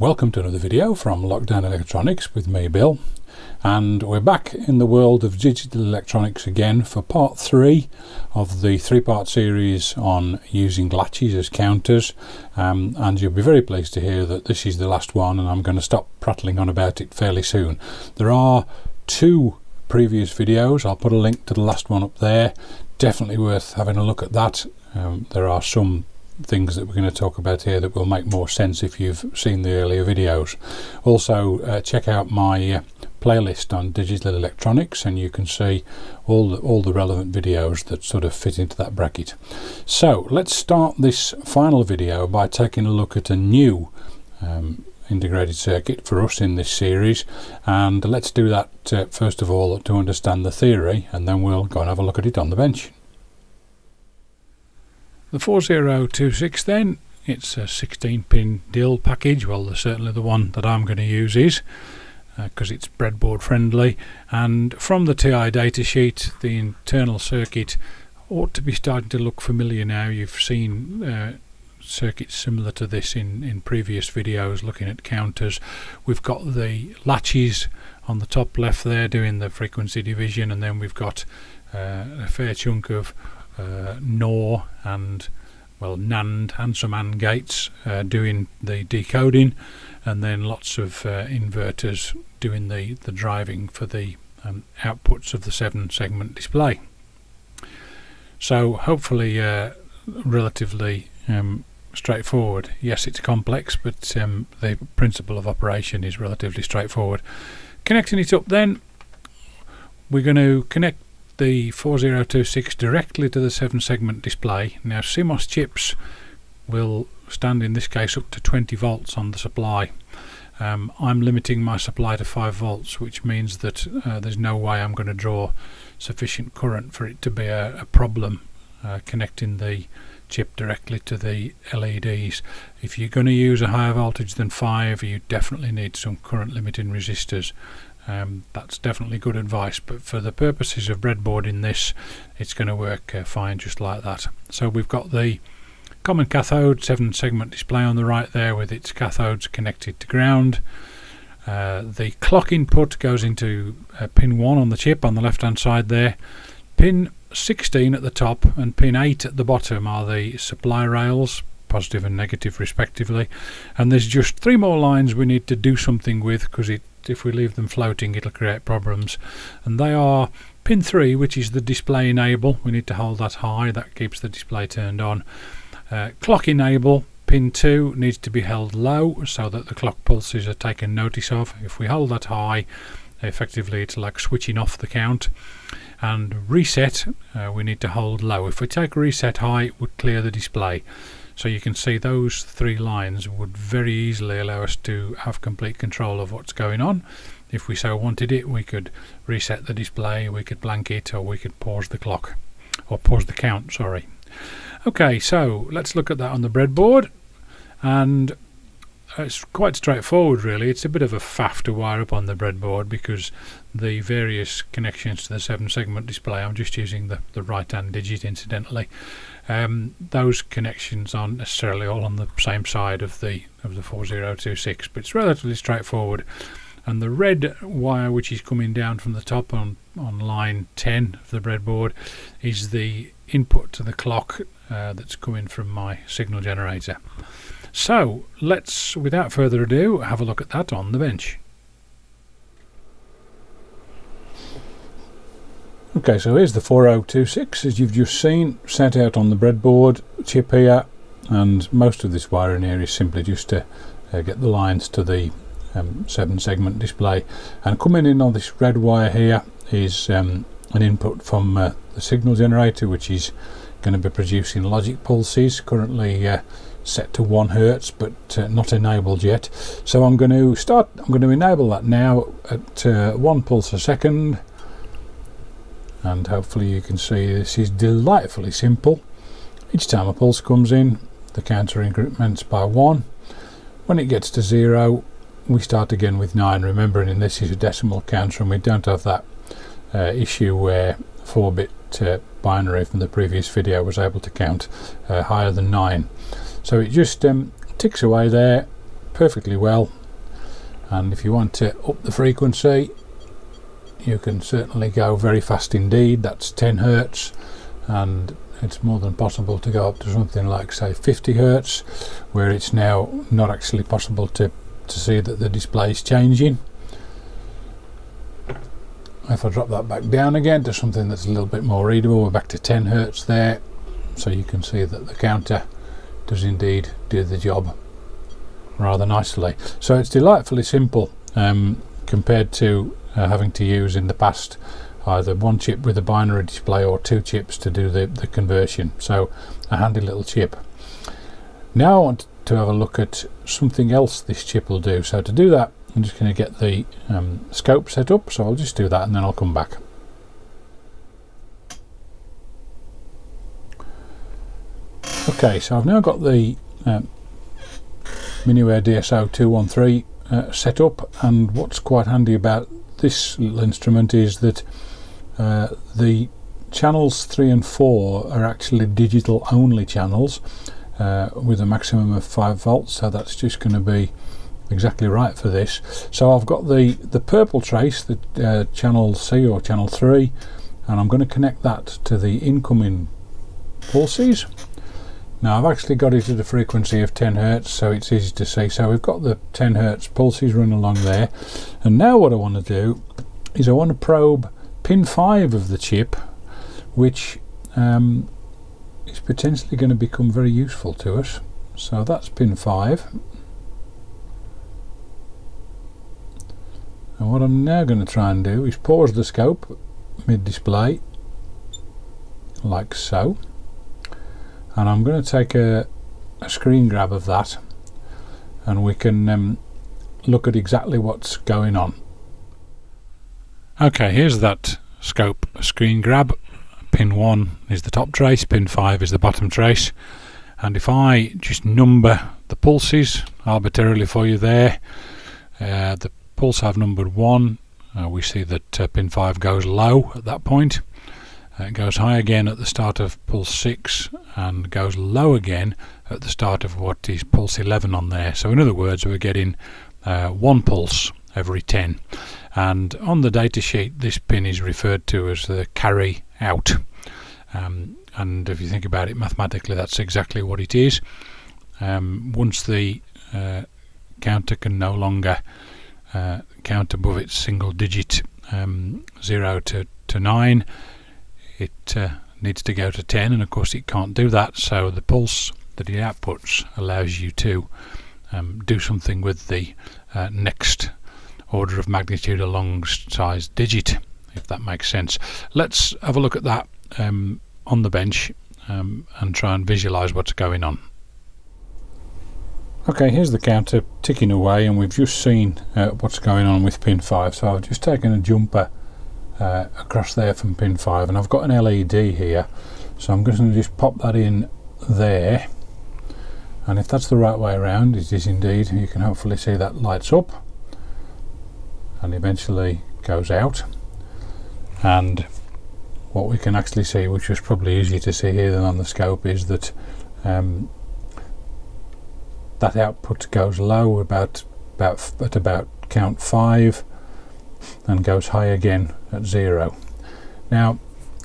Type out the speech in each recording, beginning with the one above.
Welcome to another video from Lockdown Electronics with me, Bill, and we're back in the world of digital electronics again for part 3 of the 3-part series on using latches as counters, and you'll be very pleased to hear that this is the last one, and I'm going to stop prattling on about it fairly soon. There are 2 previous videos. I'll put a link to the last one up there. Definitely worth having a look at that. There are some things that we're going to talk about here that will make more sense if you've seen the earlier videos. Also check out my playlist on digital electronics, and you can see all the relevant videos that sort of fit into that bracket. So let's start this final video by taking a look at a new integrated circuit for us in this series, and let's do that first of all to understand the theory, and then we'll go and have a look at it on the bench. The 4026 then, it's a 16-pin DIL package. Well, certainly the one that I'm going to use is, because it's breadboard friendly, and from the TI datasheet the internal circuit ought to be starting to look familiar now. You've seen circuits similar to this in previous videos looking at counters. We've got the latches on the top left there doing the frequency division, and then we've got a fair chunk of NOR and NAND and some AND gates doing the decoding, and then lots of inverters doing the driving for the outputs of the 7-segment display. So hopefully relatively straightforward. Yes, it's complex, but the principle of operation is relatively straightforward. Connecting it up then, we're going to connect the 4026 directly to the 7-segment display. Now CMOS chips will stand in this case up to 20 volts on the supply. I'm limiting my supply to 5 volts, which means that there's no way I'm going to draw sufficient current for it to be a problem connecting the chip directly to the LEDs. If you're going to use a higher voltage than 5, you definitely need some current limiting resistors. That's definitely good advice, but for the purposes of breadboarding this, it's going to work fine just like that. So we've got the common cathode 7-segment display on the right there with its cathodes connected to ground. The clock input goes into pin 1 on the chip on the left hand side there. Pin 16 at the top and pin 8 at the bottom are the supply rails, positive and negative respectively, and there's just 3 more lines we need to do something with, because if we leave them floating it'll create problems, and they are pin 3, which is the display enable. We need to hold that high, that keeps the display turned on. Clock enable, pin 2 needs to be held low so that the clock pulses are taken notice of. If we hold that high, effectively it's like switching off the count. And reset, we need to hold low. If we take reset high, it would clear the display. So you can see those 3 lines would very easily allow us to have complete control of what's going on. If we so wanted it, we could reset the display, we could blank it, or we could pause the clock, or pause the count, sorry. Okay, so let's look at that on the breadboard, and it's quite straightforward really. It's a bit of a faff to wire up on the breadboard because the various connections to the 7-segment display, I'm just using the right hand digit incidentally, those connections aren't necessarily all on the same side of the 4026, but it's relatively straightforward. And the red wire which is coming down from the top on line 10 of the breadboard is the input to the clock that's coming from my signal generator. So let's, without further ado, have a look at that on the bench. Okay, so here's the 4026 as you've just seen, set out on the breadboard, chip here, and most of this wiring here is simply just to get the lines to the 7-segment display. And coming in on this red wire here is an input from the signal generator, which is going to be producing logic pulses, currently set to 1 Hertz, but not enabled yet. So I'm going to enable that now at 1 pulse a second, and hopefully you can see this is delightfully simple. Each time a pulse comes in, the counter increments by 1. When it gets to 0, we start again with 9, remembering this is a decimal counter and we don't have that issue where 4-bit binary from the previous video was able to count higher than 9. So it just ticks away there perfectly well, and if you want to up the frequency you can certainly go very fast indeed. That's 10 Hertz, and it's more than possible to go up to something like, say, 50 Hertz, where it's now not actually possible to see that the display is changing. If I drop that back down again to something that's a little bit more readable, we're back to 10 Hertz there, so you can see that the counter does indeed do the job rather nicely. So it's delightfully simple compared to having to use in the past either one chip with a binary display or two chips to do the conversion. So a handy little chip. Now I want to have a look at something else this chip will do. So to do that, I'm just going to get the scope set up, so I'll just do that and then I'll come back. Okay, so I've now got the MiniWare DS213 set up, and what's quite handy about this little instrument is that the channels 3 and 4 are actually digital only channels with a maximum of 5 volts, so that's just going to be exactly right for this. So I've got the purple trace, the channel C or channel 3, and I'm going to connect that to the incoming pulses. Now I've actually got it at a frequency of 10 Hertz, so it's easy to see. So we've got the 10 Hertz pulses running along there, and now what I want to do is I want to probe pin 5 of the chip, which is potentially going to become very useful to us. So that's pin 5, and what I'm now going to try and do is pause the scope mid-display like so, and I'm going to take a screen grab of that, and we can look at exactly what's going on. Okay, here's that scope screen grab. Pin 1 is the top trace, pin 5 is the bottom trace, and if I just number the pulses arbitrarily for you there, the pulse I've numbered 1, we see that pin 5 goes low at that point. It goes high again at the start of pulse 6 and goes low again at the start of what is pulse 11 on there. So in other words, we're getting 1 pulse every 10, and on the data sheet this pin is referred to as the carry out, and if you think about it mathematically, that's exactly what it is. Once the counter can no longer count above its single digit 0 to 9, it needs to go to 10, and of course it can't do that, so the pulse that it outputs allows you to do something with the next order of magnitude alongside digit, if that makes sense. Let's have a look at that on the bench and try and visualize what's going on. Okay, here's the counter ticking away, and we've just seen what's going on with pin 5. So I've just taken a jumper across there from pin 5, and I've got an LED here, so I'm going to just pop that in there, and if that's the right way around, it is indeed. You can hopefully see that lights up and eventually goes out, and what we can actually see, which was probably easier to see here than on the scope, is that that output goes low at about count 5 and goes high again at 0. Now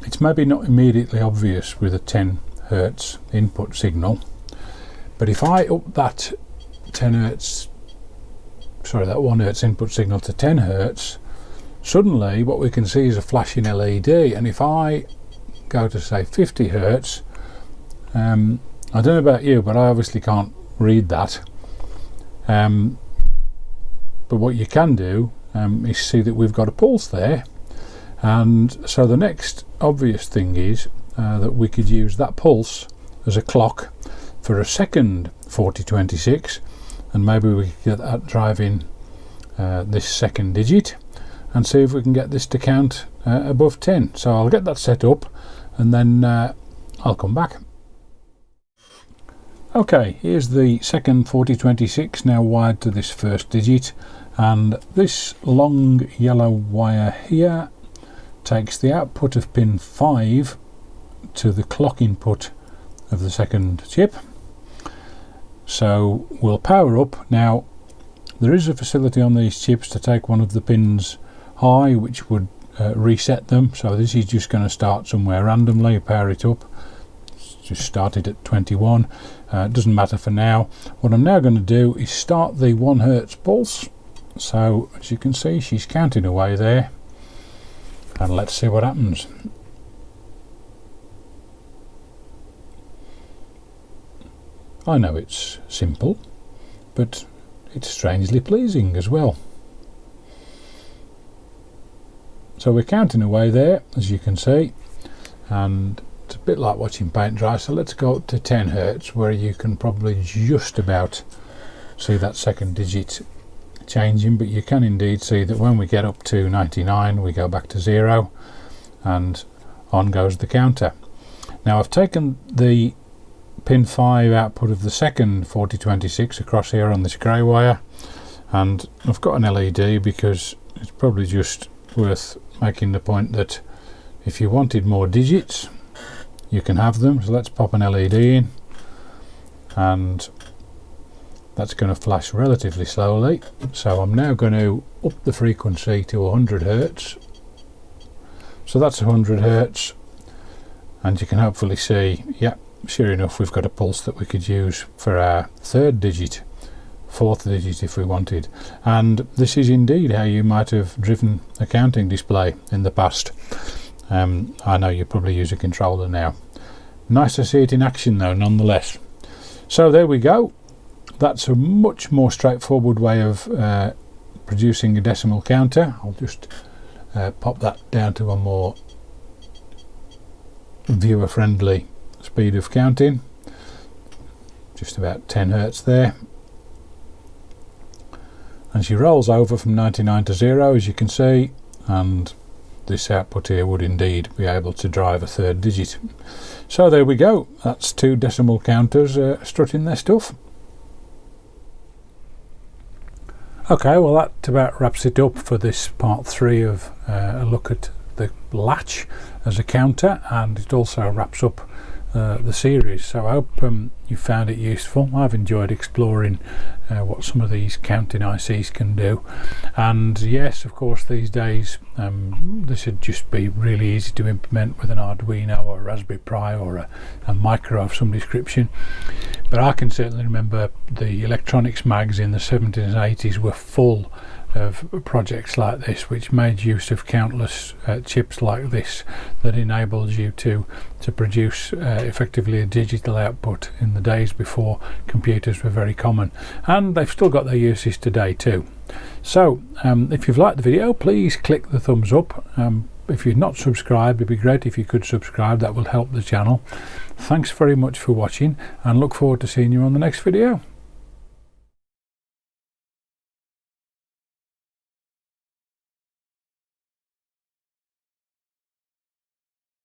it's maybe not immediately obvious with a 10 Hertz input signal, but if I up that 1 Hertz input signal to 10 Hertz, suddenly what we can see is a flashing LED, and if I go to say 50 Hertz, I don't know about you, but I obviously can't read that, but what you can do is see that we've got a pulse there, and so the next obvious thing is that we could use that pulse as a clock for a second 4026, and maybe we could get that driving this second digit and see if we can get this to count above 10. So I'll get that set up and then I'll come back. Okay, here's the second 4026 now wired to this first digit, and this long yellow wire here takes the output of pin 5 to the clock input of the second chip. So we'll power up. Now There is a facility on these chips to take one of the pins high, which would reset them, so this is just going to start somewhere randomly, power it up. Just started at 21. It doesn't matter for now. What I'm now going to do is start the 1 Hertz pulse. So as you can see, she's counting away there, and let's see what happens. I know it's simple, but it's strangely pleasing as well. So we're counting away there, as you can see, and it's a bit like watching paint dry. So let's go up to 10 Hertz, where you can probably just about see that second digit changing, but you can indeed see that when we get up to 99 we go back to 0 and on goes the counter. Now I've taken the pin 5 output of the second 4026 across here on this grey wire, and I've got an LED because it's probably just worth making the point that if you wanted more digits you can have them. So let's pop an LED in, and that's going to flash relatively slowly. So I'm now going to up the frequency to 100 Hertz. So that's 100 Hertz, and you can hopefully see, yeah, sure enough, we've got a pulse that we could use for our third digit, fourth digit if we wanted. And this is indeed how you might have driven a counting display in the past. I know you probably use a controller now. Nice to see it in action though, nonetheless. So there we go. That's a much more straightforward way of producing a decimal counter. I'll just pop that down to a more viewer friendly speed of counting, just about 10 Hertz there, and she rolls over from 99 to 0, as you can see, and this output here would indeed be able to drive a third digit. So there we go, that's 2 decimal counters strutting their stuff. Okay, well that about wraps it up for this part 3 of a look at the Latch as a counter, and it also wraps up the series. So I hope you found it useful. I've enjoyed exploring what some of these counting ICs can do, and yes, of course, these days this should just be really easy to implement with an Arduino or a Raspberry Pi or a micro of some description. But I can certainly remember the electronics mags in the 70s and 80s were full of projects like this, which made use of countless chips like this that enabled you to produce effectively a digital output in the days before computers were very common, and they've still got their uses today too. So if you've liked the video, please click the thumbs up. If you're not subscribed, it'd be great if you could subscribe. That will help the channel. Thanks very much for watching, and look forward to seeing you on the next video.